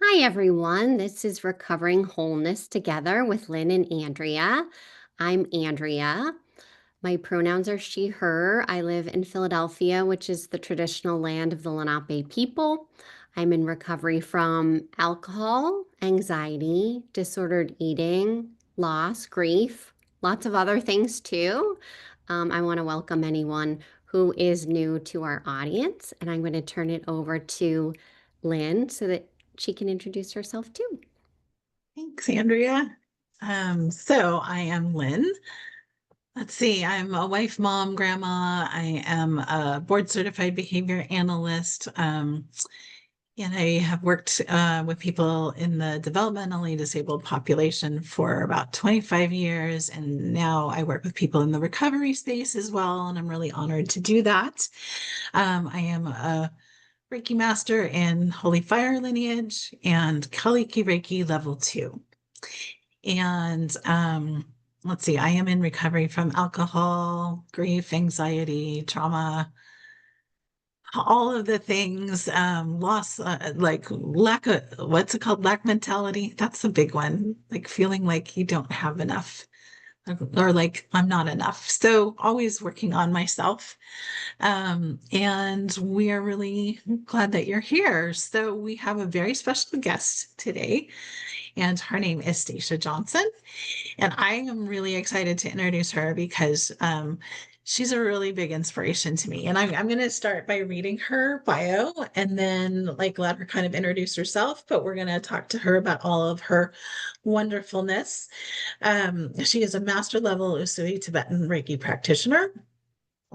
Hi, everyone. This is Recovering Wholeness Together with Lynn and Andrea. I'm Andrea. My pronouns are she, her. I live in Philadelphia, which is the traditional land of the Lenape people. I'm in recovery from alcohol, anxiety, disordered eating, loss, grief, lots of other things too. I want to welcome anyone who is new to our audience, and I'm going to turn it over to Lynn so that she can introduce herself too. Thanks, Andrea. So I am Lynn. Let's see, I'm a wife, mom, grandma. I am a board certified behavior analyst. And I have worked with people in the developmentally disabled population for about 25 years. And now I work with people in the recovery space as well. And I'm really honored to do that. I am a Reiki master in Holy Fire lineage and Kaliki Reiki level 2. And let's see, I am in recovery from alcohol, grief, anxiety, trauma, all of the things, loss, like lack of, what's it called? Lack mentality. That's the big one. Like feeling like you don't have enough or like I'm not enough. So always working on myself. And we are really glad that you're here. So we have a very special guest today, and her name is Staysha Johnson. And I am really excited to introduce her because she's a really big inspiration to me. And I'm going to start by reading her bio and then like let her kind of introduce herself. But we're going to talk to her about all of her wonderfulness. She is a master level Usui Tibetan Reiki practitioner,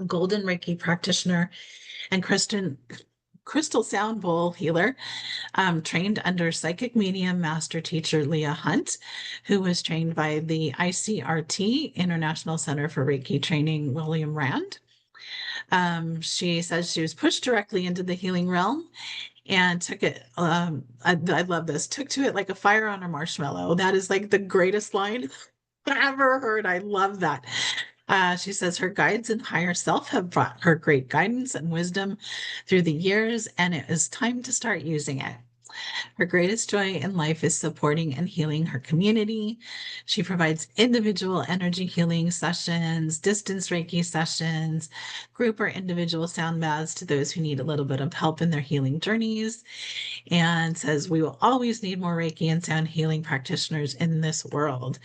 Golden Reiki practitioner, and crystal sound bowl healer, trained under psychic medium master teacher Leah Hunt, who was trained by the ICRT, International Center for Reiki Training, William Rand. She says she was pushed directly into the healing realm and took it. I love this. Took to it like a fire on a marshmallow. That is like the greatest line I've ever heard. I love that. She says her guides and higher self have brought her great guidance and wisdom through the years, and it is time to start using it. Her greatest joy in life is supporting and healing her community. She provides individual energy healing sessions, distance Reiki sessions, group or individual sound baths to those who need a little bit of help in their healing journeys, and says we will always need more Reiki and sound healing practitioners in this world.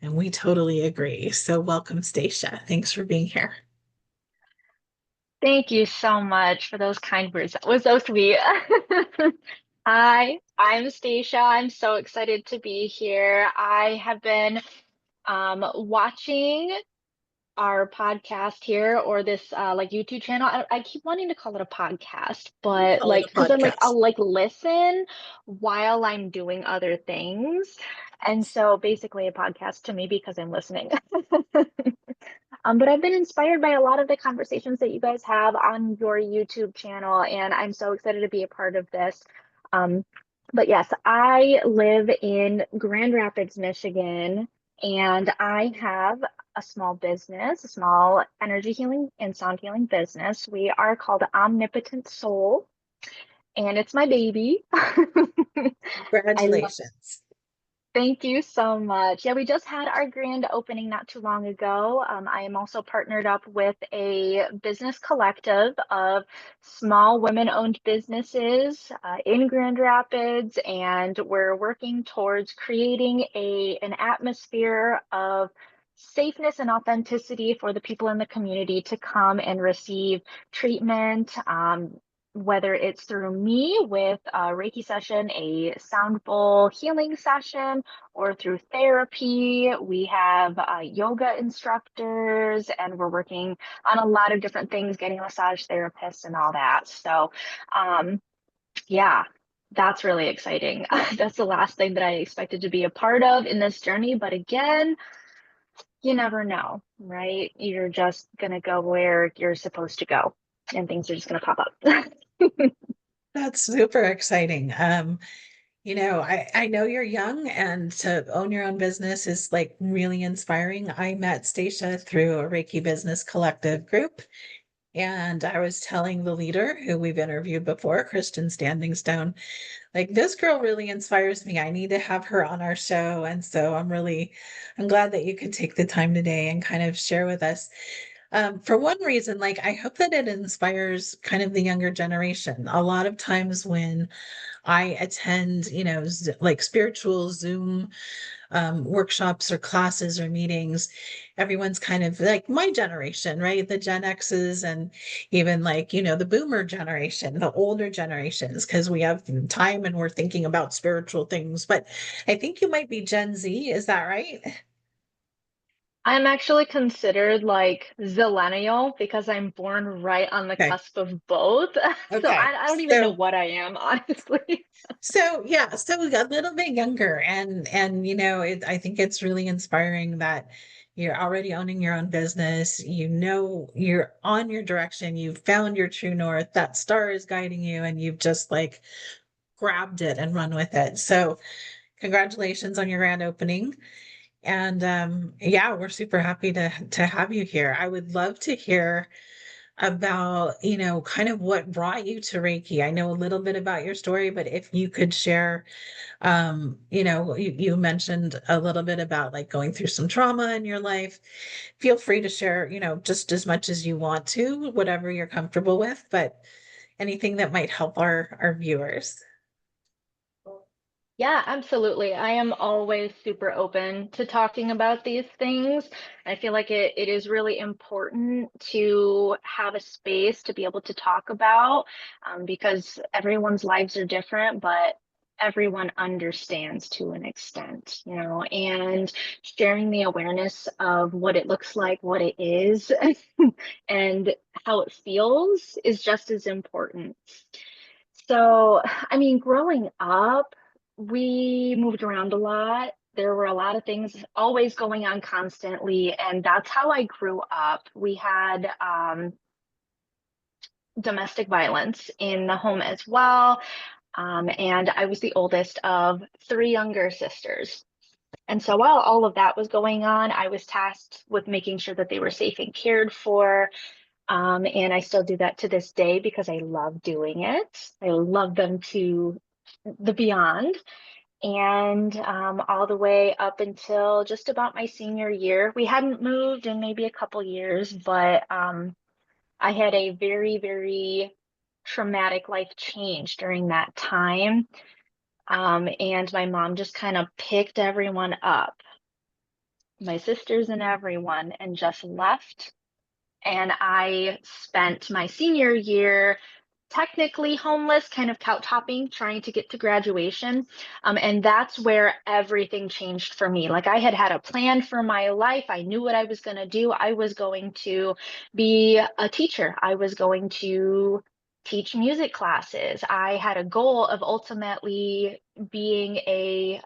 And we totally agree. So welcome, Stacia. Thanks for being here. Thank you so much for those kind words. That was so sweet. I'm Stacia. I'm so excited to be here. I have been watching our podcast here or this like YouTube channel. I keep wanting to call it a podcast, We but call it like a because I'm like podcast. I'll like listen while I'm doing other things. And so basically a podcast to me because I'm listening. But I've been inspired by a lot of the conversations that you guys have on your YouTube channel, and I'm so excited to be a part of this. Um, but yes, I live in Grand Rapids, Michigan, and I have a small business, a small energy healing and sound healing business. We are called Omnipotent Soul, and it's my baby. I love Congratulations. Thank you so much. Yeah, we just had our grand opening not too long ago. I am also partnered up with a business collective of small women-owned businesses in Grand Rapids, and we're working towards creating an atmosphere of safeness and authenticity for the people in the community to come and receive treatment. Whether it's through me with a Reiki session, a sound bowl healing session, or through therapy. We have yoga instructors, and we're working on a lot of different things, getting massage therapists and all that. So, yeah, that's really exciting. That's the last thing that I expected to be a part of in this journey. But again, you never know, right? You're just going to go where you're supposed to go, and things are just going to pop up. That's super exciting. I know you're young and to own your own business is like really inspiring. I met Stacia through a Reiki Business Collective group, And I was telling the leader who we've interviewed before, Kristen Standing Stone, like this girl really inspires me. I need to have her on our show. And so I'm glad that you could take the time today and kind of share with us. For one reason, like I hope that it inspires kind of the younger generation. A lot of times when I attend, like spiritual Zoom workshops or classes or meetings, everyone's kind of like my generation, right? The Gen X's and even like, the boomer generation, the older generations, because we have time and we're thinking about spiritual things. But I think you might be Gen Z. Is that right? I'm actually considered like zillennial because I'm born right on the Okay. cusp of both. So Okay. I don't even know So what I am, honestly. yeah, so a little bit younger, and I think it's really inspiring that you're already owning your own business. You're on your direction. You've found your true north. That star is guiding you, and you've just like grabbed it and run with it. So congratulations on your grand opening. And yeah, we're super happy to have you here. I would love to hear about, kind of what brought you to Reiki. I know a little bit about your story, but if you could share, you mentioned a little bit about like going through some trauma in your life. Feel free to share, just as much as you want to, whatever you're comfortable with, but anything that might help our viewers. Yeah, absolutely. I am always super open to talking about these things. I feel like it is really important to have a space to be able to talk about, because everyone's lives are different, but everyone understands to an extent, and sharing the awareness of what it looks like, what it is, and how it feels is just as important. So, I mean, growing up, we moved around a lot. There were a lot of things always going on constantly, and that's how I grew up. We had domestic violence in the home as well, and I was the oldest of three younger sisters. And so while all of that was going on, I was tasked with making sure that they were safe and cared for. And I still do that to this day because I love doing it. I love them to the beyond. And all the way up until just about my senior year. We hadn't moved in maybe a couple years, but I had a very, very traumatic life change during that time. And my mom just kind of picked everyone up, my sisters and everyone, and just left. And I spent my senior year technically homeless, kind of couch hopping, trying to get to graduation. And that's where everything changed for me. Like I had had a plan for my life. I knew what I was going to do. I was going to be a teacher. I was going to teach music classes. I had a goal of ultimately being a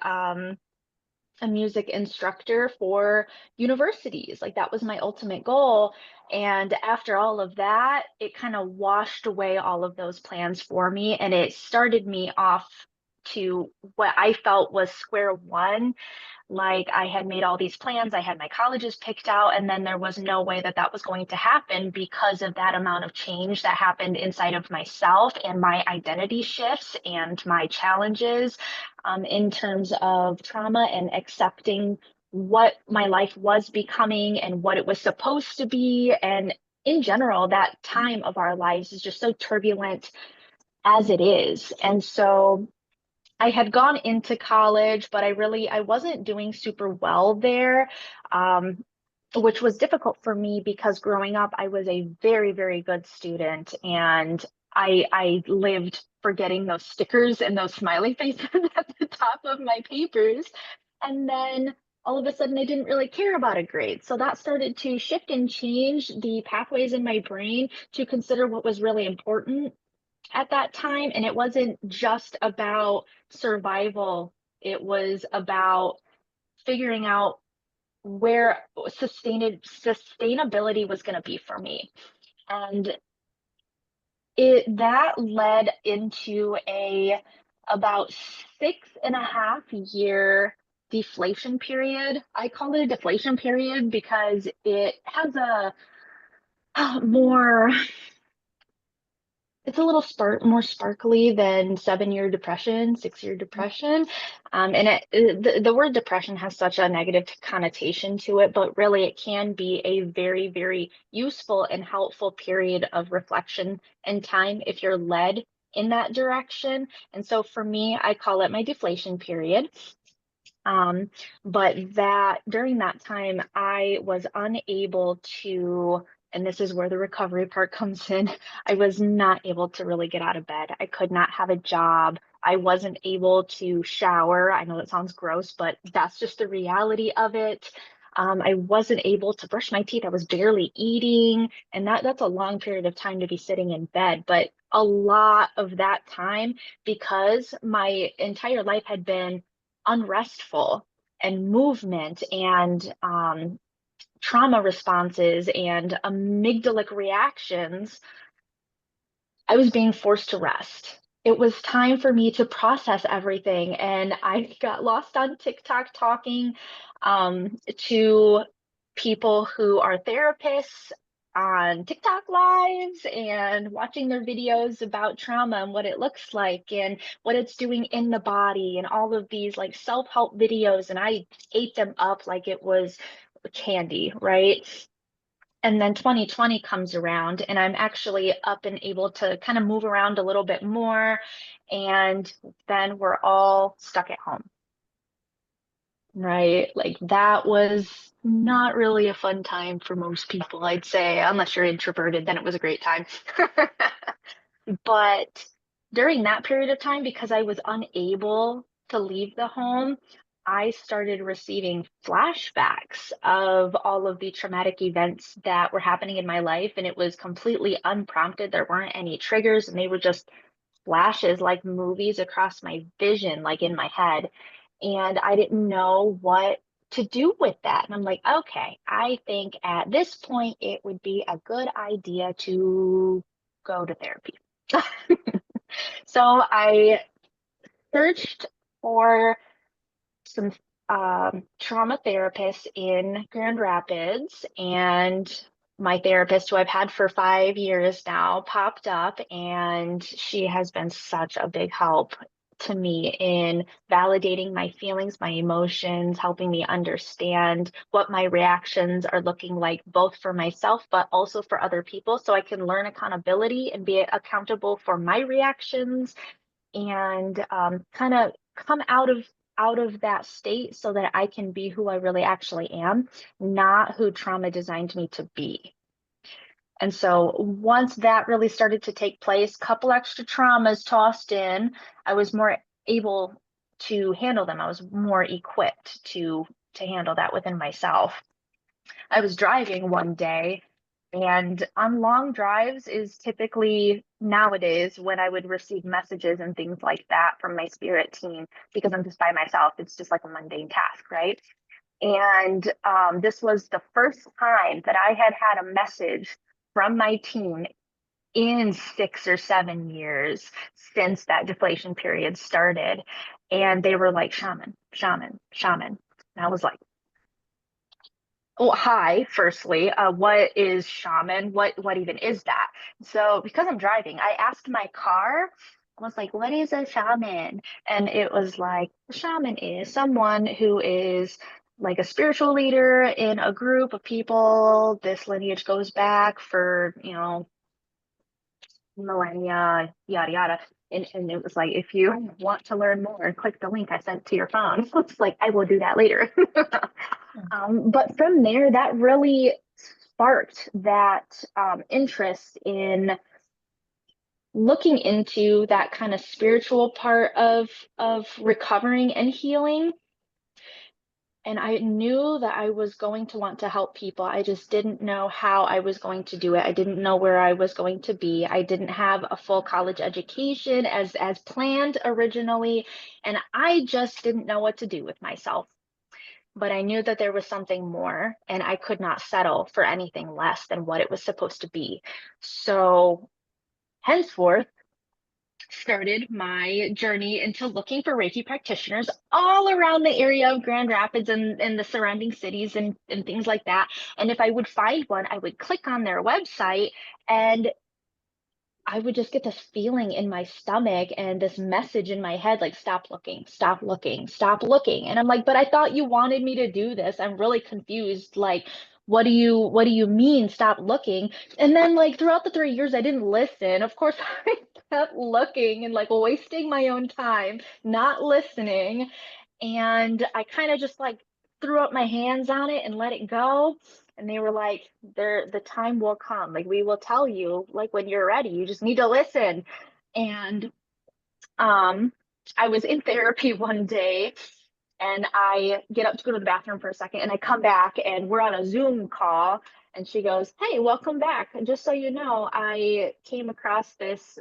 music instructor for universities. Like that was my ultimate goal. And after all of that, it kind of washed away all of those plans for me. And it started me off to what I felt was square one. Like I had made all these plans, I had my colleges picked out, and then there was no way that that was going to happen because of that amount of change that happened inside of myself and my identity shifts and my challenges, in terms of trauma and accepting what my life was becoming and what it was supposed to be. And in general, that time of our lives is just so turbulent as it is. And so I had gone into college, but I wasn't doing super well there, um, which was difficult for me because growing up, I was a very, very good student, and I lived for getting those stickers and those smiley faces at the top of my papers. And then all of a sudden, I didn't really care about a grade. So that started to shift and change the pathways in my brain to consider what was really important at that time. And it wasn't just about survival, it was about figuring out where sustainability was going to be for me. And it that led into a about 6.5 year deflation period. I call it a deflation period because it has more, it's a little more sparkly than 7-year depression, 6-year depression. And the word depression has such a negative connotation to it, but really it can be a very, very useful and helpful period of reflection and time if you're led in that direction. And so for me, I call it my deflation period. Um, but that during that time, I was unable to, and this is where the recovery part comes in. I was not able to really get out of bed. I could not have a job. I wasn't able to shower. I know that sounds gross, but that's just the reality of it. I wasn't able to brush my teeth. I was barely eating, and that's a long period of time to be sitting in bed. But a lot of that time, because my entire life had been unrestful and movement and trauma responses and amygdalic reactions, I was being forced to rest. It was time for me to process everything. And I got lost on TikTok talking to people who are therapists on TikTok lives and watching their videos about trauma and what it looks like and what it's doing in the body and all of these like self-help videos. And I ate them up like it was candy, right? And then 2020 comes around and I'm actually up and able to kind of move around a little bit more. And then we're all stuck at home, right? Like that was not really a fun time for most people, I'd say, unless you're introverted, then it was a great time. But during that period of time, because I was unable to leave the home, I started receiving flashbacks of all of the traumatic events that were happening in my life. And it was completely unprompted. There weren't any triggers, and they were just flashes like movies across my vision, like in my head. And I didn't know what to do with that. And I'm like, okay, I think at this point it would be a good idea to go to therapy. So I searched for some trauma therapists in Grand Rapids, and my therapist, who I've had for 5 years now, popped up, and she has been such a big help to me in validating my feelings, my emotions, helping me understand what my reactions are looking like, both for myself, but also for other people, so I can learn accountability and be accountable for my reactions and kind of come out of that state so that I can be who I really actually am, not who trauma designed me to be. And so once that really started to take place, couple extra traumas tossed in, I was more able to handle them. I was more equipped to handle that within myself. I was driving one day, and on long drives is typically nowadays when I would receive messages and things like that from my spirit team because I'm just by myself. It's just like a mundane task, right? And this was the first time that I had had a message from my team in 6 or 7 years since that deflation period started. And they were like, shaman, shaman, shaman. And I was like, well, hi, firstly, what is shaman? What even is that? So because I'm driving, I asked my car, I was like, what is a shaman? And it was like, a shaman is someone who is like a spiritual leader in a group of people. This lineage goes back for, millennia, yada yada. And it was like, if you want to learn more, click the link I sent to your phone. It's like, I will do that later. But from there, that really sparked that interest in looking into that kind of spiritual part of recovering and healing. And I knew that I was going to want to help people. I just didn't know how I was going to do it. I didn't know where I was going to be. I didn't have a full college education as planned originally, and I just didn't know what to do with myself. But I knew that there was something more, and I could not settle for anything less than what it was supposed to be. So henceforth, started my journey into looking for Reiki practitioners all around the area of Grand Rapids and the surrounding cities and things like that. And if I would find one, I would click on their website and I would just get this feeling in my stomach and this message in my head like, stop looking, stop looking, stop looking. And I'm like, but I thought you wanted me to do this. I'm really confused. Like, what do you mean stop looking? And then like throughout the 3 years, I didn't listen. Of course, I kept looking and like wasting my own time, not listening. And I kind of just like threw up my hands on it and let it go. And they were like, the time will come. Like we will tell you like when you're ready. You just need to listen. And um I was in therapy one day and I get up to go to the bathroom for a second and I come back and we're on a Zoom call and she goes, "Hey, welcome back. And just so you know, I came across this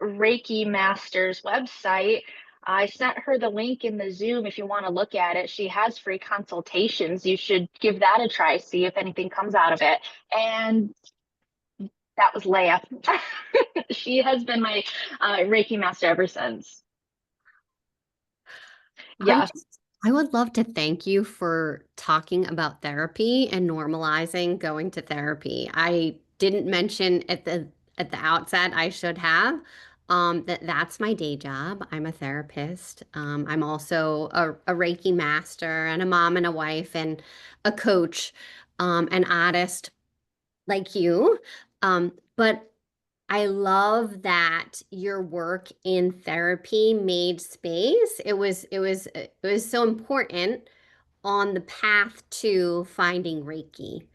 Reiki Master's website. I sent her the link in the Zoom if you want to look at it. She has free consultations. You should give that a try, see if anything comes out of it." And that was Leia. She has been my Reiki master ever since. I Yes, just, I would love to thank you for talking about therapy and normalizing going to therapy. I didn't mention at the outset, I should have, that that's my day job. I'm a therapist. I'm also a Reiki master and a mom and a wife and a coach, an artist like you. But I love that your work in therapy made space. It was so important on the path to finding Reiki.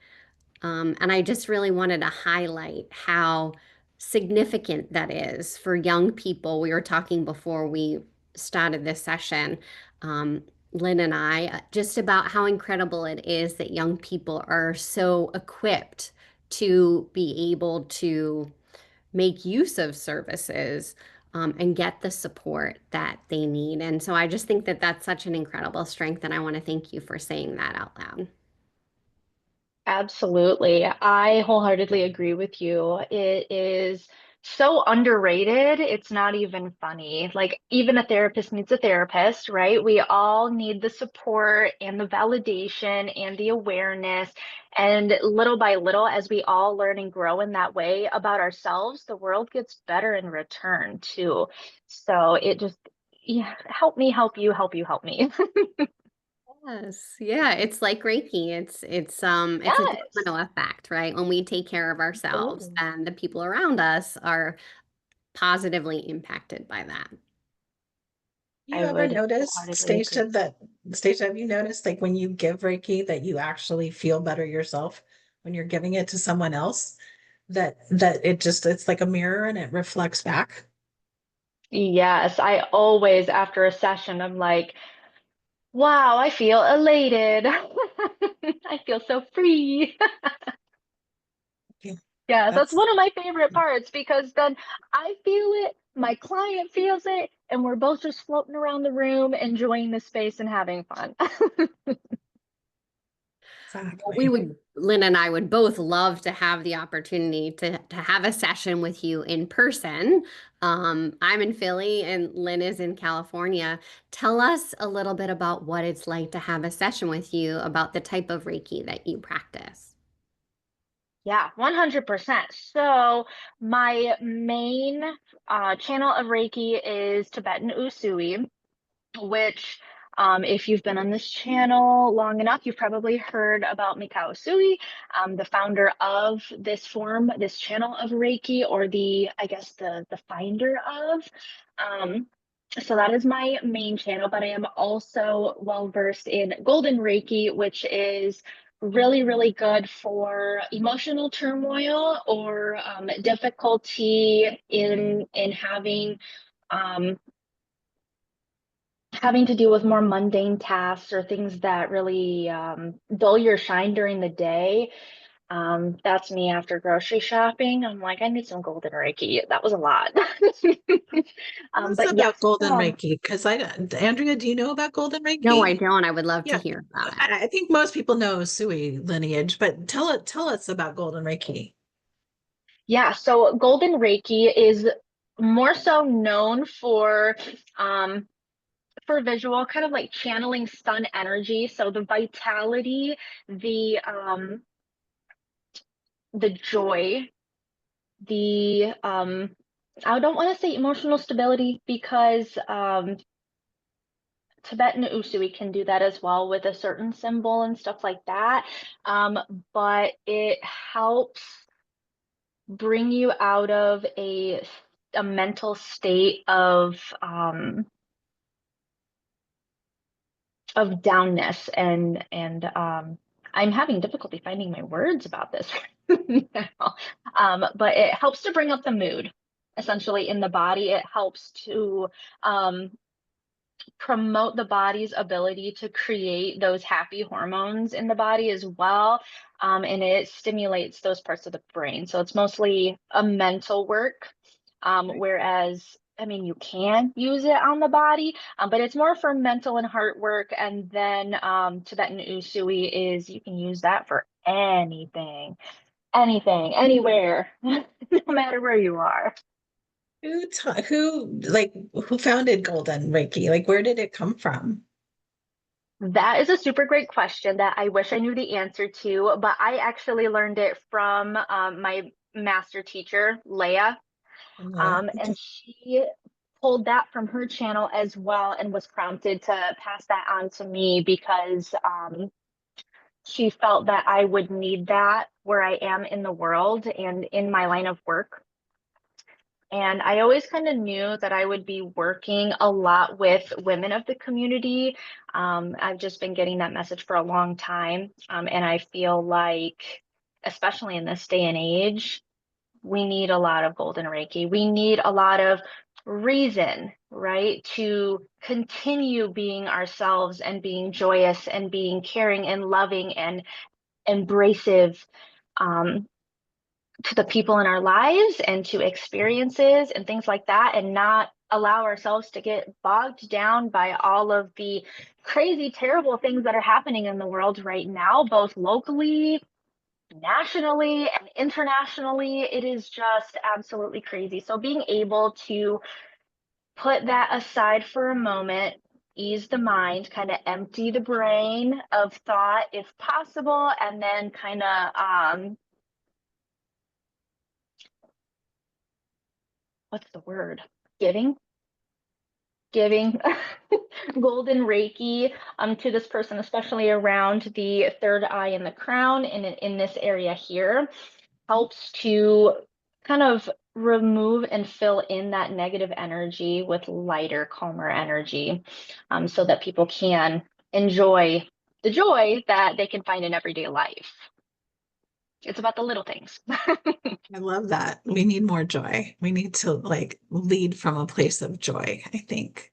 And I just really wanted to highlight how significant that is for young people. We were talking before we started this session, um, Lynn and I, just about how incredible it is that young people are so equipped to be able to make use of services and get the support that they need. And so I just think that that's such an incredible strength. And I want to thank you for saying that out loud. absolutely. I wholeheartedly agree with you. It is so underrated. It's not even funny. Like, even a therapist needs a therapist, right? We all need the support and the validation and the awareness. And little by little, as we all learn and grow in that way about ourselves, the world gets better in return too. So it just, yeah, help me, help you, help you, help me. Yes. Yeah, it's like Reiki. It's a Yes, domino effect, right? When we take care of ourselves, absolutely. then the people around us are positively impacted by that. You I ever would notice, wholeheartedly Stacia, agree. have you noticed like when you give Reiki that you actually feel better yourself when you're giving it to someone else? That it's like a mirror and it reflects back. Yes, I always, after a session, I'm like, wow, I feel elated. I feel so free. Yeah, Yes, that's that's one of my favorite parts because then I feel it, my client feels it, and we're both just floating around the room, enjoying the space and having fun. We exactly. would, Lynn and I would both love to have the opportunity to have a session with you in person. I'm in Philly and Lynn is in California. Tell us a little bit about what it's like to have a session with you about the type of Reiki that you practice. Yeah, 100%. So my main channel of Reiki is Tibetan Usui, which if you've been on this channel long enough, you've probably heard about Mikao Sui, the founder of this form, this channel of Reiki, or I guess the finder of. Um, so that is my main channel, but I am also well versed in Golden Reiki, which is really, really good for emotional turmoil or difficulty in um, having to deal with more mundane tasks or things that really dull your shine during the day. That's me after grocery shopping. I'm like, I need some golden Reiki. That was a lot. Tell us But yes, about Golden Reiki, because Andrea, do you know about Golden No, Reiki? I don't. I would love to Yeah, hear about it. I think most people know Sui lineage, but tell us about Golden Reiki. yeah. So golden Reiki is more so known for visual, kind of like channeling sun energy. So the vitality, the joy, the I don't want to say emotional stability because Tibetan Usui can do that as well with a certain symbol and stuff like that. But it helps bring you out of a mental state of downness and I'm having difficulty finding my words about this now. But it helps to bring up the mood essentially in the body. It helps to um, promote the body's ability to create those happy hormones in the body as well. And it stimulates those parts of the brain. So it's mostly a mental work. Whereas, I mean, you can use it on the body, but it's more for mental and heart work. And then Tibetan Usui is you can use that for anything, anywhere, no matter where you are. Who founded Golden Reiki? Like, where did it come from? That is a super great question that I wish I knew the answer to, but I actually learned it from my master teacher, Leah. Yeah. And she pulled that from her channel as well and was prompted to pass that on to me because she felt that I would need that where I am in the world and in my line of work. And I always kind of knew that I would be working a lot with women of the community. I've just been getting that message for a long time. And I feel like, especially in this day and age, we need a lot of golden Reiki. We need a lot of reason, right, to continue being ourselves and being joyous and being caring and loving and embracive. Um, to the people in our lives and to experiences and things like that, and not allow ourselves to get bogged down by all of the crazy, terrible things that are happening in the world right now, both locally, nationally, and internationally. It is just absolutely crazy. So being able to put that aside for a moment, ease the mind, kind of empty the brain of thought if possible, and then kind of what's the word? Giving golden Reiki to this person, especially around the third eye and the crown and in this area here, helps to kind of remove and fill in that negative energy with lighter, calmer energy, so that people can enjoy the joy that they can find in everyday life. It's about the little things. I love that. We need more joy. We need to like lead from a place of joy, I think.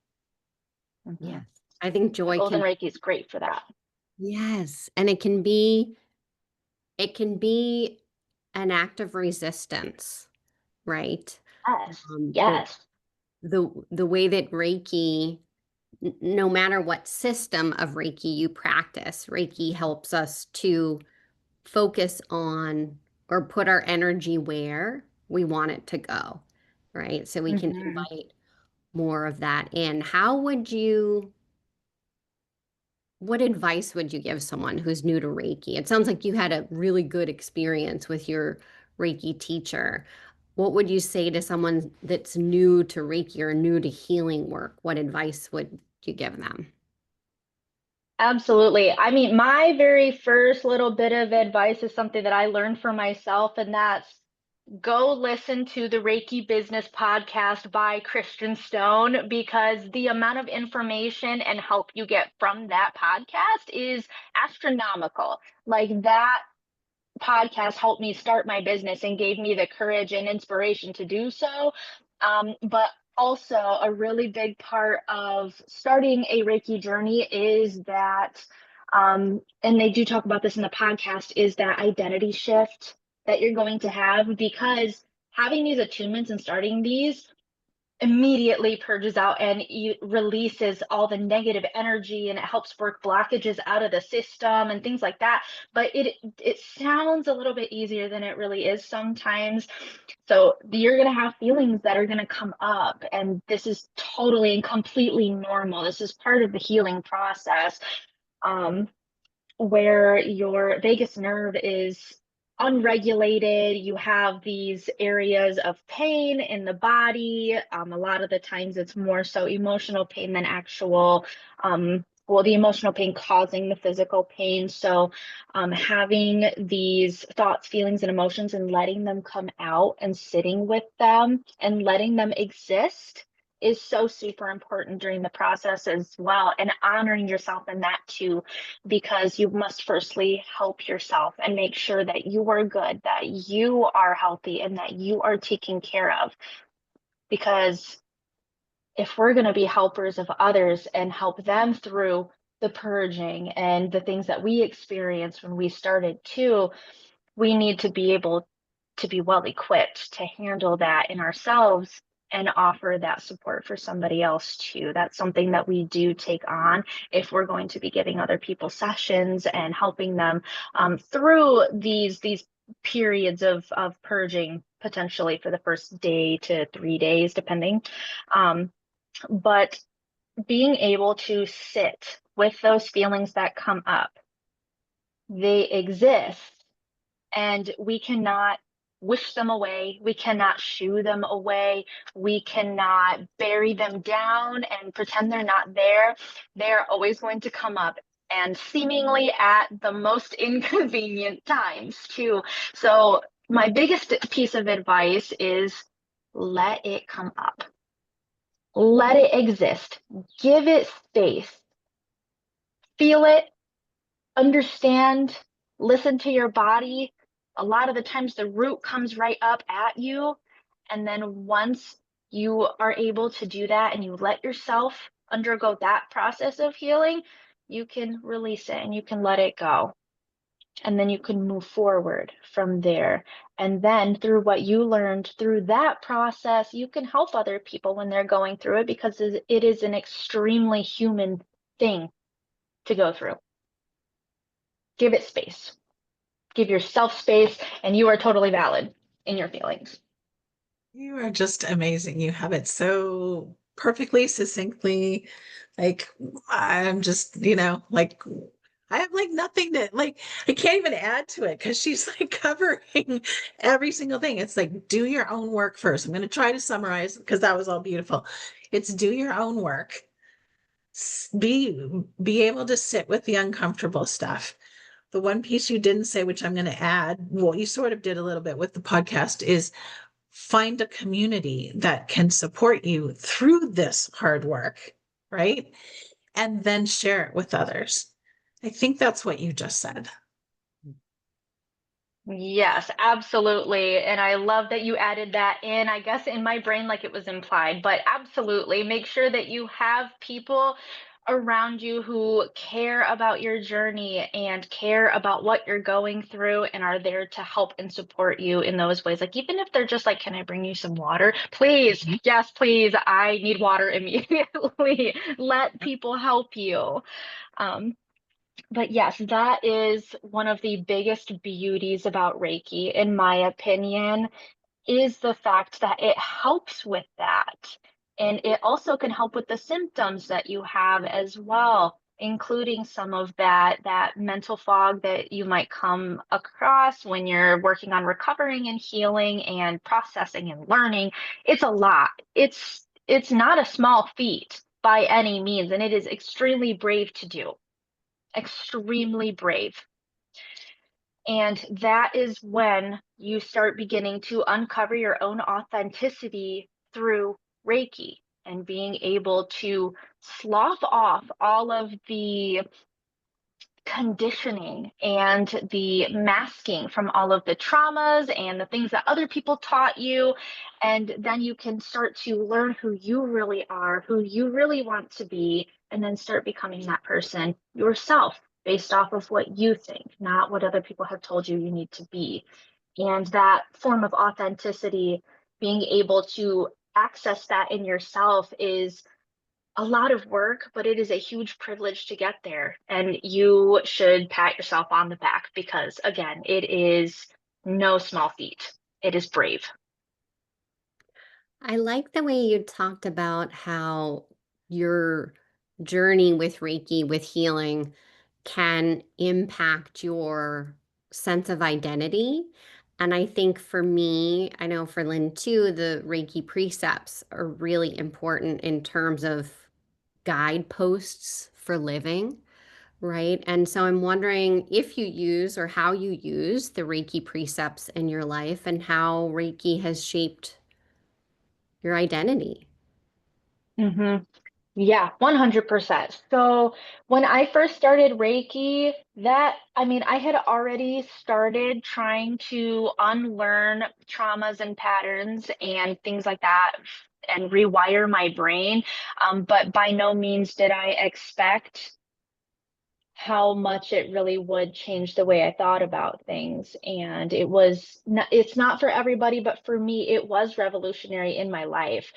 Mhm. Yes. I think joy Golden can, Reiki is great for that. yes. And it can be an act of resistance, right? Yes, Um, the, yes. the way that Reiki, no matter what system of Reiki you practice, Reiki helps us to focus on or put our energy where we want it to go, right? So we can Mhm. invite more of that in. What advice would you give someone who's new to Reiki? It sounds like you had a really good experience with your Reiki teacher. What would you say to someone that's new to Reiki or new to healing work? What advice would you give them? Absolutely. I mean, my very first little bit of advice is something that I learned for myself, and that's go listen to the Reiki Business podcast by Christian Stone, because the amount of information and help you get from that podcast is astronomical. Like that podcast helped me start my business and gave me the courage and inspiration to do so. But also, a really big part of starting a Reiki journey is that, and they do talk about this in the podcast, is that identity shift that you're going to have, because having these attunements and starting these immediately purges out and releases all the negative energy, and it helps work blockages out of the system and things like that. But it sounds a little bit easier than it really is sometimes. So you're going to have feelings that are going to come up, and this is totally and completely normal. This is part of the healing process. Where your vagus nerve is unregulated. You have these areas of pain in the body. A lot of the times it's more so emotional pain than actual, well, the emotional pain causing the physical pain. So having these thoughts, feelings, and emotions and letting them come out and sitting with them and letting them exist is so super important during the process as well, and honoring yourself in that too, because you must firstly help yourself and make sure that you are good, that you are healthy, and that you are taken care of. Because if we're going to be helpers of others and help them through the purging and the things that we experienced when we started too, we need to be able to be well equipped to handle that in ourselves and offer that support for somebody else too. That's something that we do take on if we're going to be giving other people sessions and helping them through these periods of purging, potentially for the first day to 3 days, depending. But being able to sit with those feelings that come up, they exist, and we cannot wish them away. We cannot shoo them away. We cannot bury them down and pretend they're not there. They're always going to come up, and seemingly at the most inconvenient times, too. So, my biggest piece of advice is let it come up, let it exist, give it space, feel it, understand, listen to your body. A lot of the times the root comes right up at you. And then once you are able to do that and you let yourself undergo that process of healing, you can release it and you can let it go. And then you can move forward from there. And then through what you learned through that process, you can help other people when they're going through it, because it is an extremely human thing to go through. Give it space. Give yourself space, and you are totally valid in your feelings. You are just amazing. You have it so perfectly, succinctly. Like, I'm just, like, I have like nothing to like, I can't even add to it because she's like covering every single thing. It's like, do your own work first. I'm going to try to summarize because that was all beautiful. It's do your own work. Be able to sit with the uncomfortable stuff. The one piece you didn't say, which I'm going to add, well, you sort of did a little bit with the podcast, is find a community that can support you through this hard work, right? And then share it with others. I think that's what you just said. Yes, absolutely. And I love that you added that in, I guess, in my brain, like it was implied, but absolutely make sure that you have people around you who care about your journey and care about what you're going through and are there to help and support you in those ways. Like, even if they're just like, can I bring you some water? Please. Yes, please. I need water immediately. Let people help you. Um, but yes, that is one of the biggest beauties about Reiki, in my opinion, is the fact that it helps with that. And it also can help with the symptoms that you have as well, including some of that mental fog that you might come across when you're working on recovering and healing and processing and learning. It's a lot. It's not a small feat by any means, and it is extremely brave to do. Extremely brave. And that is when you start beginning to uncover your own authenticity through Reiki and being able to slough off all of the conditioning and the masking from all of the traumas and the things that other people taught you. And then you can start to learn who you really are, who you really want to be, and then start becoming that person yourself based off of what you think, not what other people have told you need to be. And that form of authenticity, being able to access that in yourself is a lot of work, but it is a huge privilege to get there. And you should pat yourself on the back because, again, it is no small feat. It is brave. I like the way you talked about how your journey with Reiki, with healing, can impact your sense of identity. And I think for me, I know for Lynn too, the Reiki precepts are really important in terms of guideposts for living, right? And so I'm wondering if you use or how you use the Reiki precepts in your life and how Reiki has shaped your identity. Hmm. Yeah, 100%. So when I first started Reiki, I had already started trying to unlearn traumas and patterns and things like that and rewire my brain. But by no means did I expect how much it really would change the way I thought about things. And it's not for everybody, but for me, it was revolutionary in my life.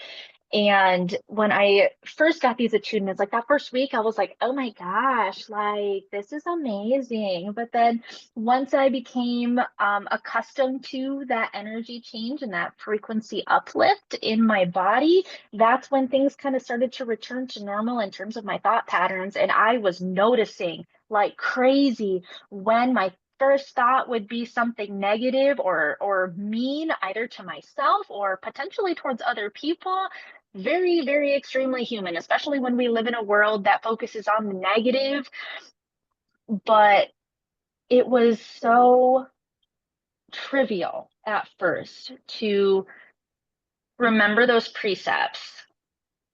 And when I first got these attunements, like that first week, I was like, oh my gosh, like this is amazing. But then once I became accustomed to that energy change and that frequency uplift in my body, that's when things kind of started to return to normal in terms of my thought patterns. And I was noticing like crazy when my first thought would be something negative or mean either to myself or potentially towards other people. Very, very extremely human, especially when we live in a world that focuses on the negative. But it was so trivial at first to remember those precepts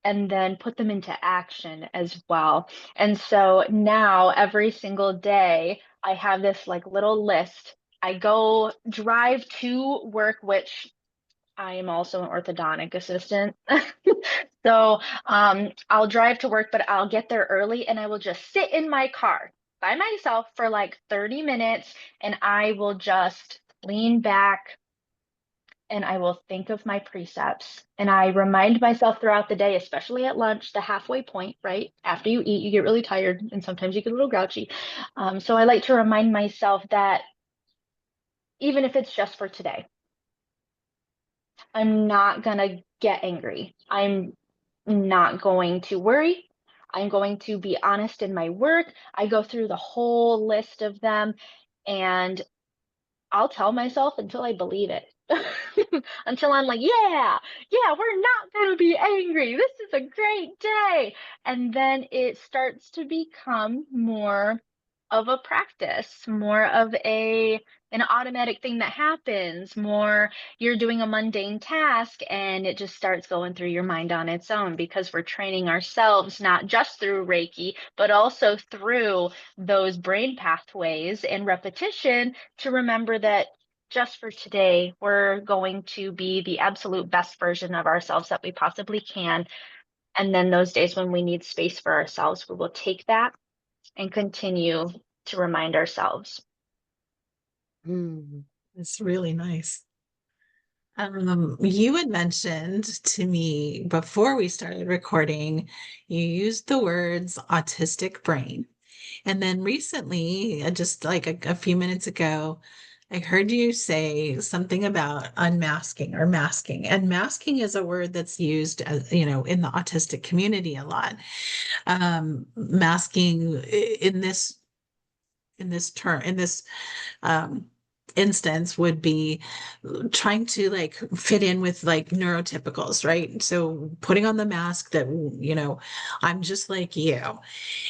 and then put them into action as well. And so now every single day, I have this like little list. I go drive to work, which I am also an orthodontic assistant. So I'll drive to work, but I'll get there early and I will just sit in my car by myself for like 30 minutes and I will just lean back and I will think of my precepts. And I remind myself throughout the day, especially at lunch, the halfway point, right? After you eat, you get really tired and sometimes you get a little grouchy. So I like to remind myself that even if it's just for today, I'm not going to get angry. I'm not going to worry. I'm going to be honest in my work. I go through the whole list of them and I'll tell myself until I believe it. Until I'm like, yeah, yeah, we're not going to be angry. This is a great day. And then it starts to become more of a practice, more of an automatic thing that happens, more you're doing a mundane task and it just starts going through your mind on its own because we're training ourselves not just through Reiki, but also through those brain pathways and repetition to remember that just for today, we're going to be the absolute best version of ourselves that we possibly can. And then those days when we need space for ourselves, we will take that and continue to remind ourselves. Mm. It's really nice. You had mentioned to me before we started recording, you used the words autistic brain. And then recently, just like a few minutes ago, I heard you say something about unmasking or masking. And masking is a word that's used as, in the autistic community a lot. Masking in this um, instance would be trying to like fit in with like neurotypicals, right? So putting on the mask that, I'm just like you.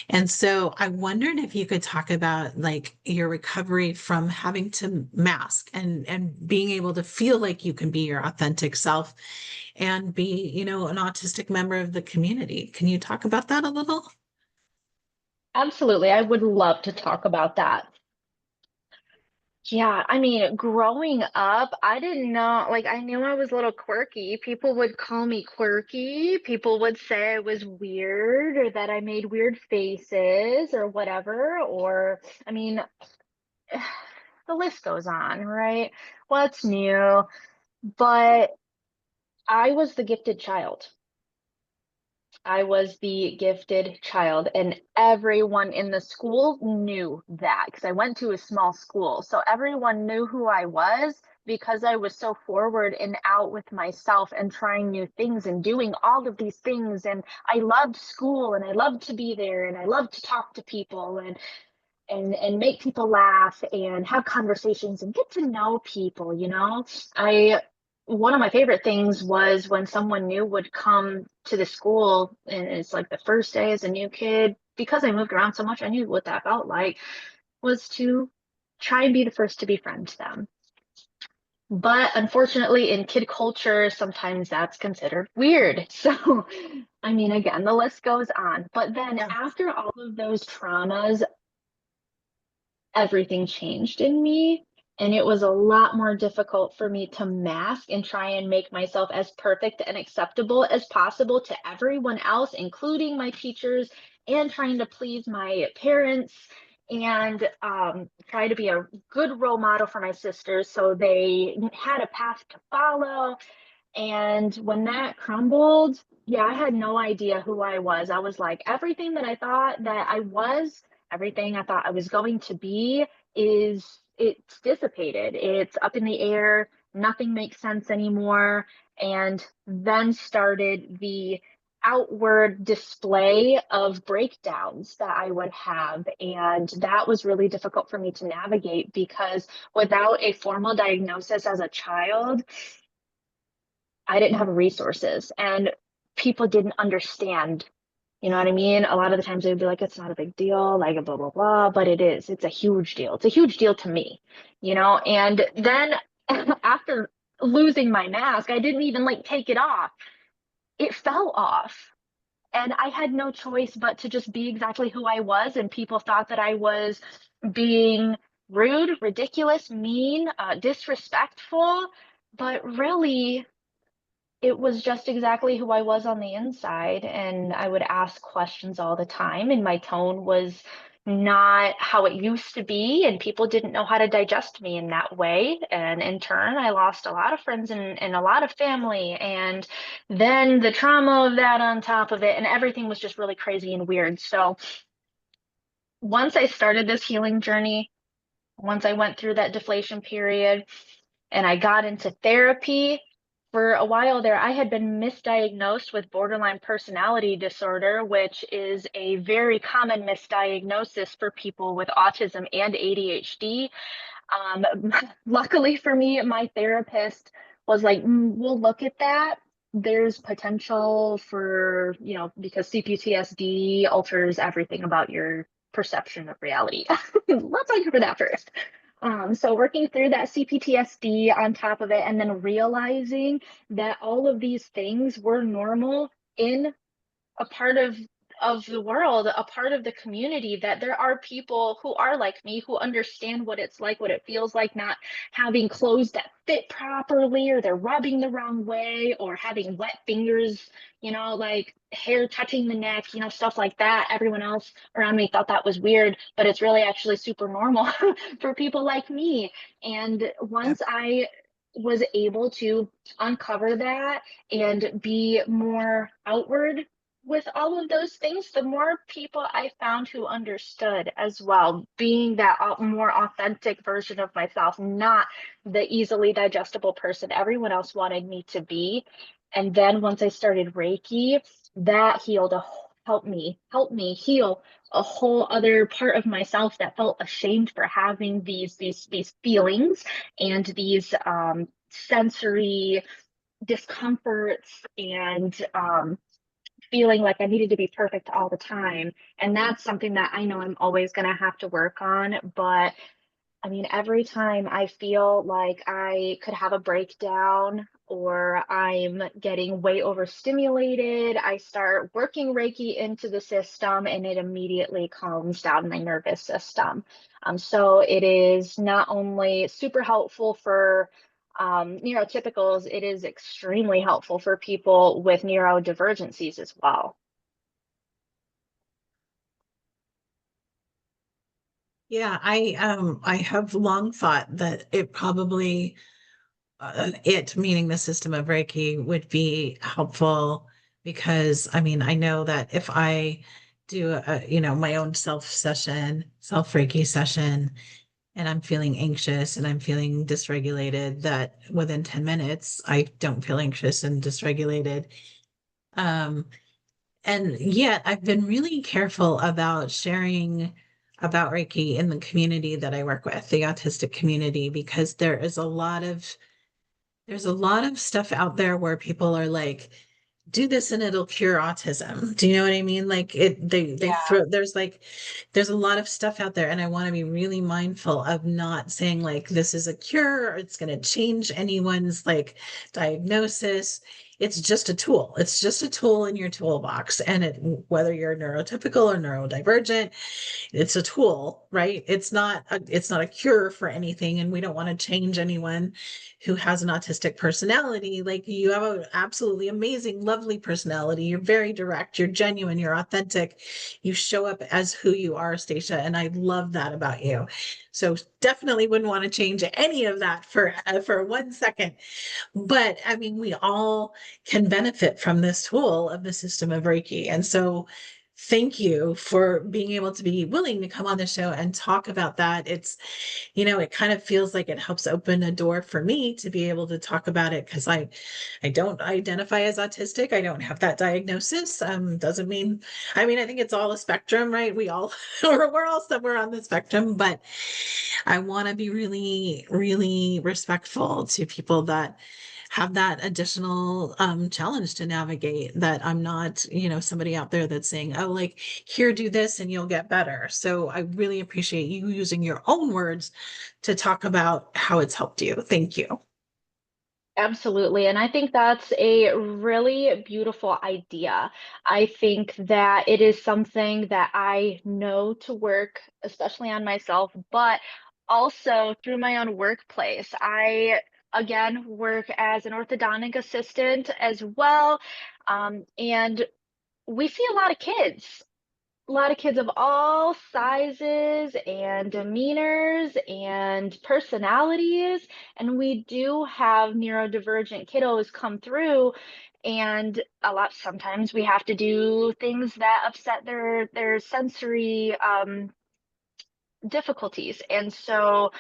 And so I wondered if you could talk about like your recovery from having to mask and being able to feel like you can be your authentic self and be, an autistic member of the community. Can you talk about that a little? Absolutely. I would love to talk about that. Yeah, growing up, I didn't know, like, I knew I was a little quirky. People would call me quirky. People would say I was weird or that I made weird faces or whatever. Or, I mean, the list goes on, right? What's new? But I was the gifted child. I was the gifted child, and everyone in the school knew that because I went to a small school. So everyone knew who I was because I was so forward and out with myself and trying new things and doing all of these things. And I loved school and I loved to be there and I loved to talk to people and make people laugh and have conversations and get to know people, you know. I One of my favorite things was when someone new would come to the school and it's like the first day as a new kid, because I moved around so much, I knew what that felt like, was to try and be the first to befriend them. But unfortunately, in kid culture, sometimes that's considered weird. So, I mean, again, the list goes on. But then Yeah. after all of those traumas, everything changed in me. And it was a lot more difficult for me to mask and try and make myself as perfect and acceptable as possible to everyone else, including my teachers, and trying to please my parents and try to be a good role model for my sisters so they had a path to follow. And when that crumbled, yeah, I had no idea who I was. I was like, everything that I thought that I was, everything I thought I was going to be it's dissipated. It's up in the air. Nothing makes sense anymore. And then started the outward display of breakdowns that I would have. And that was really difficult for me to navigate because without a formal diagnosis as a child, I didn't have resources and people didn't understand. You know what I mean? A lot of the times they'd be like, it's not a big deal, like blah, blah, blah, but it is. It's a huge deal. It's a huge deal to me, you know? And then after losing my mask, I didn't even like take it off. It fell off. And I had no choice but to just be exactly who I was. And people thought that I was being rude, ridiculous, mean, disrespectful. But really, it was just exactly who I was on the inside. And I would ask questions all the time, and my tone was not how it used to be. And people didn't know how to digest me in that way. And in turn, I lost a lot of friends and a lot of family. And then the trauma of that on top of it, and everything was just really crazy and weird. So once I started this healing journey, once I went through that deflation period, and I got into therapy. For a while there, I had been misdiagnosed with borderline personality disorder, which is a very common misdiagnosis for people with autism and ADHD. Luckily for me, my therapist was like, we'll look at that. There's potential for, because CPTSD alters everything about your perception of reality. Let's look for that first. So working through that CPTSD on top of it, and then realizing that all of these things were normal in a part of the world, a part of the community, that there are people who are like me, who understand what it's like, what it feels like not having clothes that fit properly, or they're rubbing the wrong way, or having wet fingers, like hair touching the neck, stuff like that. Everyone else around me thought that was weird, but it's really actually super normal for people like me. And Yeah. once I was able to uncover that and be more outward with all of those things, the more people I found who understood as well, being that more authentic version of myself, not the easily digestible person everyone else wanted me to be. And then once I started Reiki, that helped me heal a whole other part of myself that felt ashamed for having these feelings and these sensory discomforts and feeling like I needed to be perfect all the time. And that's something that I know I'm always going to have to work on. But I mean, every time I feel like I could have a breakdown or I'm getting way overstimulated, I start working Reiki into the system and it immediately calms down my nervous system. So it is not only super helpful for neurotypicals, it is extremely helpful for people with neurodivergencies as well. Yeah, I have long thought that it probably it meaning the system of Reiki would be helpful because I mean, I know that if I do my own self Reiki session, and I'm feeling anxious and I'm feeling dysregulated, that within 10 minutes, I don't feel anxious and dysregulated. Um, and yet I've been really careful about sharing about Reiki in the community that I work with, the autistic community, because there's a lot of stuff out there where people are like, do this and it'll cure autism. Do you know what I mean? Like they Yeah. throw, there's a lot of stuff out there, and I want to be really mindful of not saying like this is a cure or it's going to change anyone's like diagnosis. It's just a tool. It's just a tool in your toolbox. And whether you're neurotypical or neurodivergent, it's a tool, right? It's not a cure for anything, and we don't want to change anyone who has an autistic personality. Like, you have an absolutely amazing, lovely personality. You're very direct, you're genuine, you're authentic. You show up as who you are, Staysha, and I love that about you. So definitely wouldn't want to change any of that for 1 second. But I mean, we all can benefit from this tool of the system of Reiki. And so thank you for being able to be willing to come on the show and talk about that. It kind of feels like it helps open a door for me to be able to talk about it, because I don't identify as autistic. I don't have that diagnosis. Doesn't mean, I mean, I think it's all a spectrum, right? We all, we're all somewhere on the spectrum, but I want to be really, really respectful to people that have that additional challenge to navigate, that I'm not, somebody out there that's saying, oh, like, here, do this and you'll get better. So I really appreciate you using your own words to talk about how it's helped you. Thank you. Absolutely. And I think that's a really beautiful idea. I think that it is something that I know to work, especially on myself, but also through my own workplace. I, again, work as an orthodontic assistant as well. And we see a lot of kids of all sizes and demeanors and personalities. And we do have neurodivergent kiddos come through. And sometimes we have to do things that upset their sensory difficulties. And so,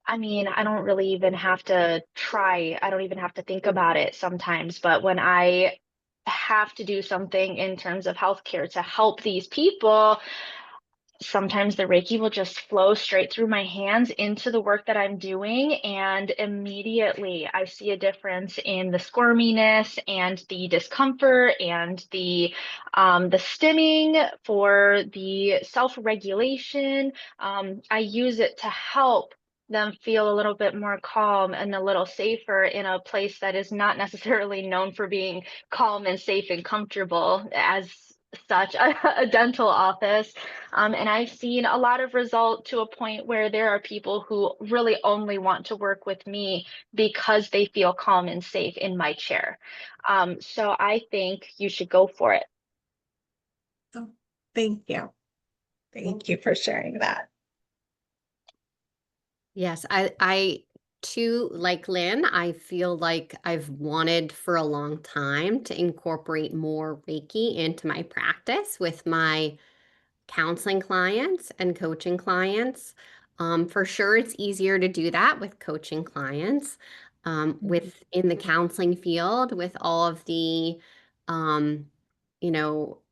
I mean, I don't really even have to try. I don't even have to think about it sometimes. But when I have to do something in terms of healthcare to help these people, sometimes the Reiki will just flow straight through my hands into the work that I'm doing, and immediately I see a difference in the squirminess and the discomfort and the stimming for the self-regulation. I use it to help them feel a little bit more calm and a little safer in a place that is not necessarily known for being calm and safe and comfortable as such a dental office. And I've seen a lot of result to a point where there are people who really only want to work with me because they feel calm and safe in my chair. So I think you should go for it. So thank you. Thank you for sharing that. Yes, I too, like Lynn, I feel like I've wanted for a long time to incorporate more Reiki into my practice with my counseling clients and coaching clients. For sure, it's easier to do that with coaching clients. With in the counseling field, with all of the, um, you know,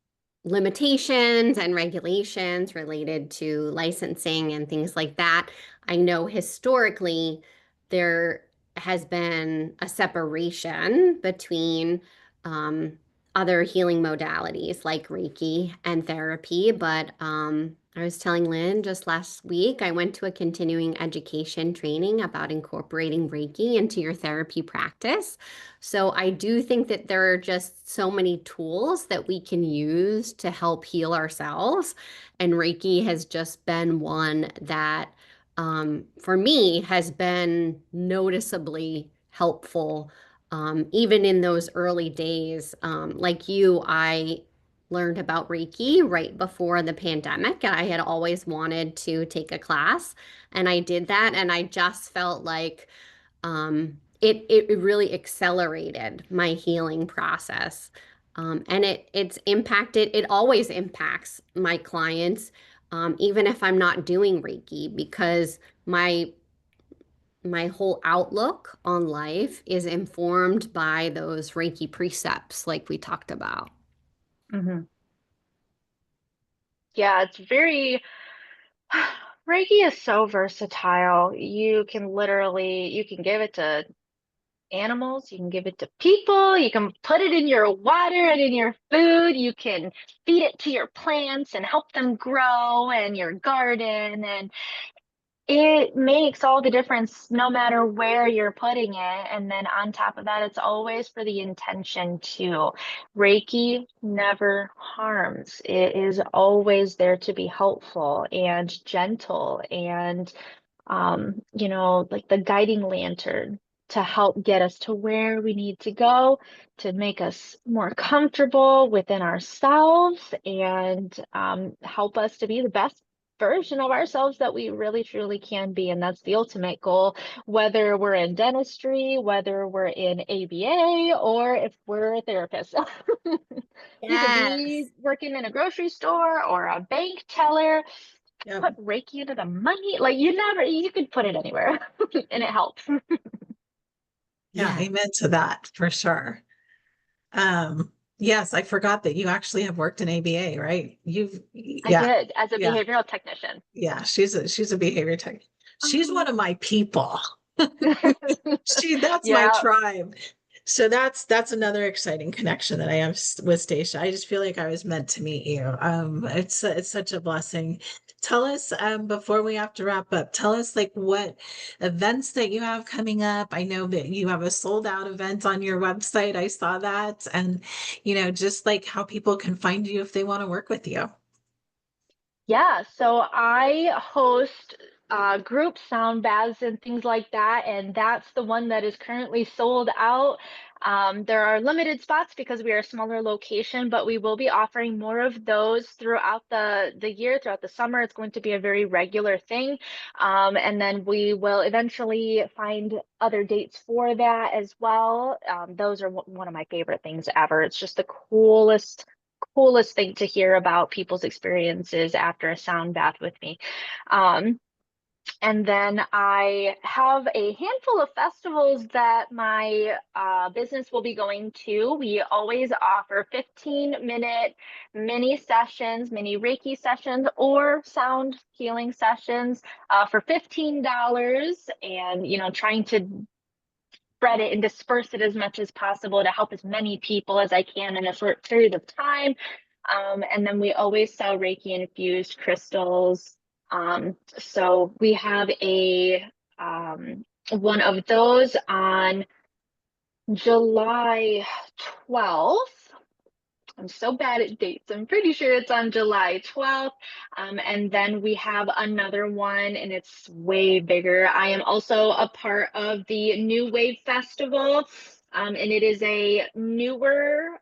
limitations and regulations related to licensing and things like that. I know historically there has been a separation between um, other healing modalities like Reiki and therapy. But I was telling Lynn just last week, I went to a continuing education training about incorporating Reiki into your therapy practice. So I do think that there are just so many tools that we can use to help heal ourselves. And Reiki has just been one that, for me, has been noticeably helpful, even in those early days. Like you, I learned about Reiki right before the pandemic, and I had always wanted to take a class, and I did that, and I just felt like, um, it really accelerated my healing process. And it's impacted, it always impacts my clients, even if I'm not doing Reiki, because my whole outlook on life is informed by those Reiki precepts, like we talked about. Hmm. Yeah, it's very Reiki is so versatile. You can literally you can give it to animals, you can give it to people, you can put it in your water and in your food, you can feed it to your plants and help them grow and your garden, and it makes all the difference no matter where you're putting it. And then on top of that, it's always for the intention too. Reiki never harms. It is always there to be helpful and gentle and like the guiding lantern to help get us to where we need to go, to make us more comfortable within ourselves, and help us to be the best version of ourselves that we really truly can be. And that's the ultimate goal, whether we're in dentistry, whether we're in ABA, or if we're a therapist. You could be Yes. working in a grocery store or a bank teller, Yep. put Reiki into the money. Like you could put it anywhere and it helps. Yeah, Yeah. amen to that for sure. Yes, I forgot that you actually have worked in ABA, right? I Yeah, did as a yeah, behavioral technician. yeah. She's a behavior tech. She's one of my people. That's my Yeah, tribe. So that's another exciting connection that I have with Stacia. I just feel like I was meant to meet you. It's such a blessing. Tell us, before we have to wrap up, tell us like what events that you have coming up. I know that you have a sold out event on your website. I saw that, and just like how people can find you if they want to work with you. yeah. So I host group sound baths and things like that, and that's the one that is currently sold out. There are limited spots because we are a smaller location, but we will be offering more of those throughout the year, throughout the summer. It's going to be a very regular thing, and then we will eventually find other dates for that as well. Those are one of my favorite things ever. It's just the coolest thing to hear about people's experiences after a sound bath with me. Um, and then I have a handful of festivals that my business will be going to. We always offer 15-minute mini sessions, mini Reiki sessions, or sound healing sessions for $15. And, trying to spread it and disperse it as much as possible to help as many people as I can in a short period of time. And then we always sell Reiki infused crystals. So we have a one of those on July 12th. I'm so bad at dates. I'm pretty sure it's on July 12th. And then we have another one, and it's way bigger. I am also a part of the New Wave Festival, and it is a newer,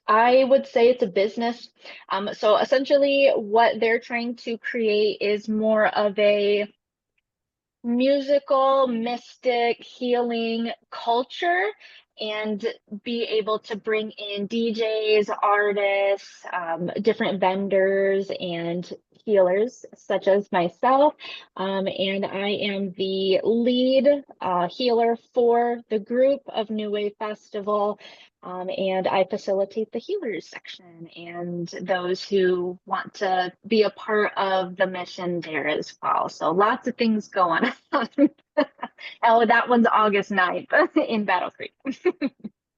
I would say it's a business. So essentially, what they're trying to create is more of a musical, mystic, healing culture, and be able to bring in DJs, artists, different vendors, and healers, such as myself. And I am the lead healer for the group of New Wave Festival. And I facilitate the healers section and those who want to be a part of the mission there as well. So lots of things going on. Oh, that one's August 9th in Battle Creek.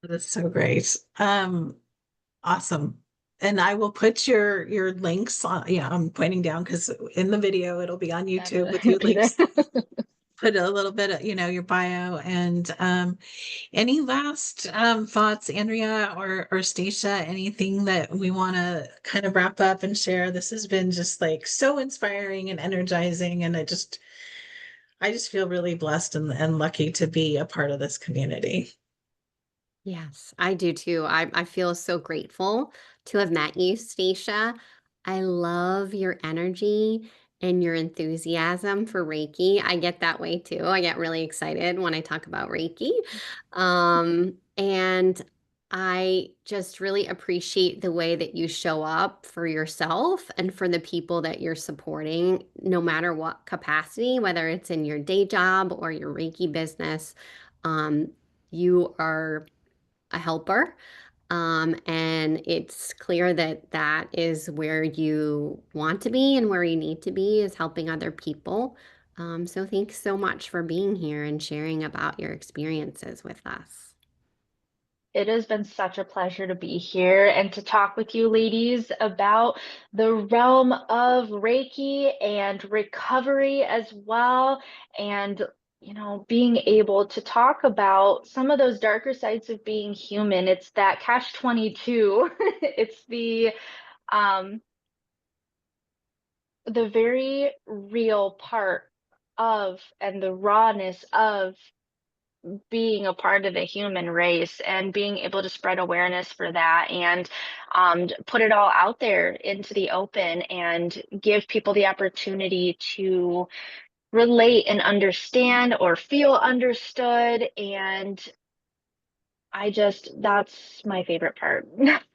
That's so great. Awesome. And I will put your links on. Yeah, I'm pointing down because in the video it'll be on YouTube with It'll your be there. links. Put a little bit of, your bio and any last thoughts, Andrea or Stacia, anything that we want to kind of wrap up and share? This has been just like so inspiring and energizing, and I just feel really blessed and lucky to be a part of this community. Yes, I do too. I feel so grateful to have met you, Stacia. I love your energy and your enthusiasm for Reiki. I get that way too. I get really excited when I talk about Reiki. And I just really appreciate the way that you show up for yourself and for the people that you're supporting, no matter what capacity, whether it's in your day job or your Reiki business. Um, you are a helper. And it's clear that that is where you want to be and where you need to be is helping other people. So thanks so much for being here and sharing about your experiences with us. It has been such a pleasure to be here and to talk with you ladies about the realm of Reiki and recovery as well. And, being able to talk about some of those darker sides of being human. It's that catch 22. It's um, the very real part of and the rawness of being a part of the human race and being able to spread awareness for that and put it all out there into the open and give people the opportunity to relate and understand or feel understood. And that's my favorite part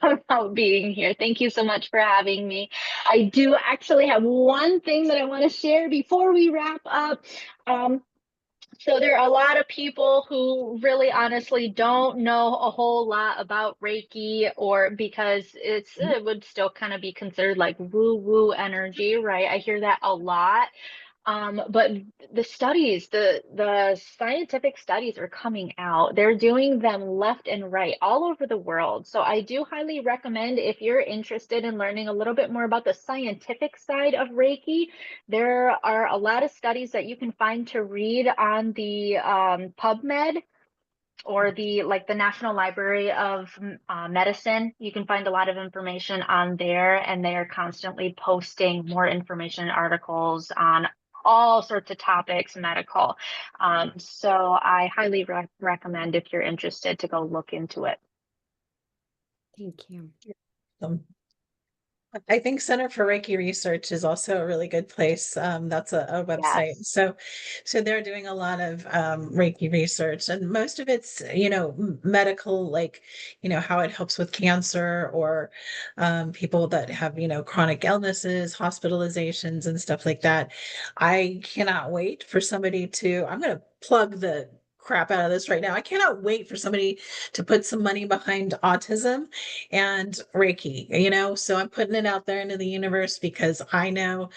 about being here. Thank you so much for having me. I do actually have one thing that I want to share before we wrap up. Um, so there are a lot of people who really honestly don't know a whole lot about Reiki or because it would still kind of be considered like woo woo energy, right? I hear that a lot. But the scientific studies are coming out. They're doing them left and right all over the world. So I do highly recommend if you're interested in learning a little bit more about the scientific side of Reiki, there are a lot of studies that you can find to read on the PubMed or the National Library of Medicine. You can find a lot of information on there, and they are constantly posting more information articles on all sorts of topics medical. So I highly recommend if you're interested to go look into it. Thank you. Um, I think Center for Reiki Research is also a really good place. That's a website. Yes. So they're doing a lot of Reiki research, and most of it's, medical, like, how it helps with cancer or people that have, chronic illnesses, hospitalizations, and stuff like that. I cannot wait for somebody to, I'm going to plug the crap out of this right now. I cannot wait for somebody to put some money behind autism and Reiki, so I'm putting it out there into the universe because I know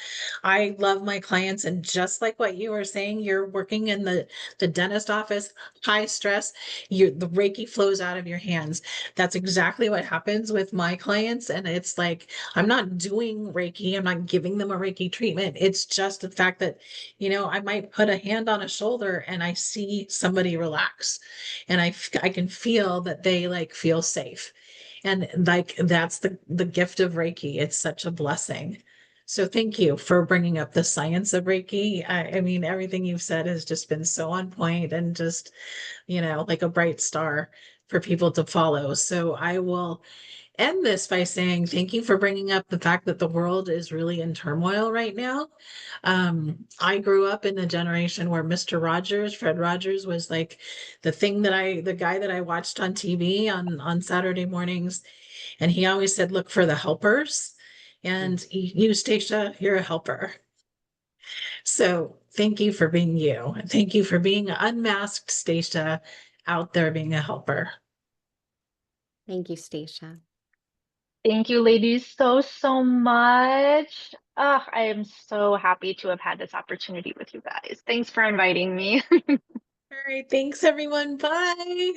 I love my clients. And just like what you were saying, you're working in the dentist office, high stress, the Reiki flows out of your hands. That's exactly what happens with my clients. And it's like, I'm not doing Reiki, I'm not giving them a Reiki treatment. It's just the fact that, I might put a hand on a shoulder and I see somebody relax and I can feel that they like feel safe. And like that's the gift of Reiki. It's such a blessing. So thank you for bringing up the science of Reiki. I mean, everything you've said has just been so on point and just, like a bright star for people to follow. So I will end this by saying thank you for bringing up the fact that the world is really in turmoil right now. I grew up in the generation where Mr. Rogers, Fred Rogers, was like the guy that I watched on TV on Saturday mornings, and he always said, "Look for the helpers." And you, Stacia, you're a helper. So thank you for being you. Thank you for being unmasked, Stacia, out there being a helper. Thank you, Stacia. Thank you, ladies, so much. I am so happy to have had this opportunity with you guys. Thanks for inviting me. All right, thanks everyone. Bye.